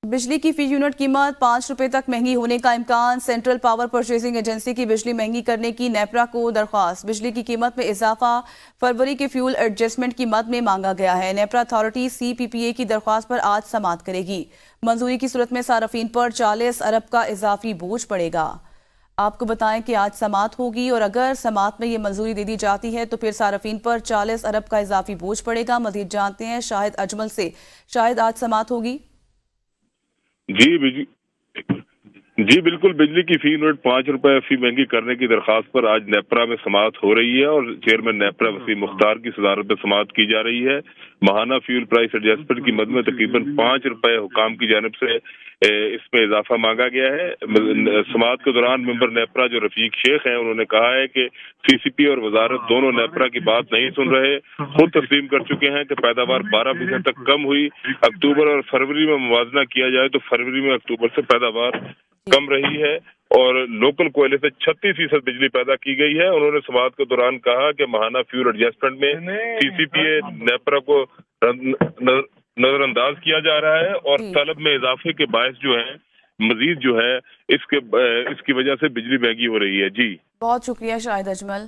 बिजली की फी यूनिट कीमत 5 रुपए तक महंगी होने का इम्कान। सेंट्रल पावर परचेजिंग एजेंसी की बिजली महंगी करने की नेपरा को दरख्वास्त। बिजली की कीमत में इजाफा फरवरी के फ्यूल एडजस्टमेंट की मद में मांगा गया है। नेपरा अथॉरिटी CPPA की दरख्वास्त पर आज समाअत करेगी। मंजूरी की सूरत में सार्फिन पर 40 अरब का इजाफी बोझ पड़ेगा। आपको बताएं कि आज समाअत होगी और अगर समाअत में ये मंजूरी दे दी जाती है तो फिर सार्फिन पर 40 अरब का इजाफी बोझ पड़ेगा। मजीद जानते हैं शाहिद अजमल से। शाहिद, आज समाअत होगी? जी बिल्कुल, बिजली की फी यूनिट 5 रुपए फी महंगी करने की दरखास्त पर आज नेपरा में समाअत हो रही है और चेयरमैन नेपरा वसीम मुख्तार की सदारत में समाअत की जा रही है। माहाना फ्यूल प्राइस एडजस्टमेंट की मद में तकरीबन 5 रुपए हुकाम की जानिब से इसमें इजाफा मांगा गया है। समाअत के दौरान मेंबर नेपरा जो रफीक शेख हैं, उन्होंने कहा है कि CCP और वजारत दोनों नेपरा की बात नहीं सुन रहे, खुद तस्लीम कर चुके हैं कि पैदावार 12% तक कम हुई। अक्टूबर और फरवरी में मुवाजना किया जाए तो फरवरी में अक्टूबर से पैदावार कम रही है और लोकल कोयले से 36% बिजली पैदा की गई है। उन्होंने समाअत के दौरान कहा कि माहाना फ्यूल एडजस्टमेंट में CCPA नेपरा को नजरअंदाज किया जा रहा है और तलब में इजाफे के बायस जो है मजीद जो है इसकी वजह से बिजली महंगी हो रही है। जी बहुत शुक्रिया शाहिद अजमल।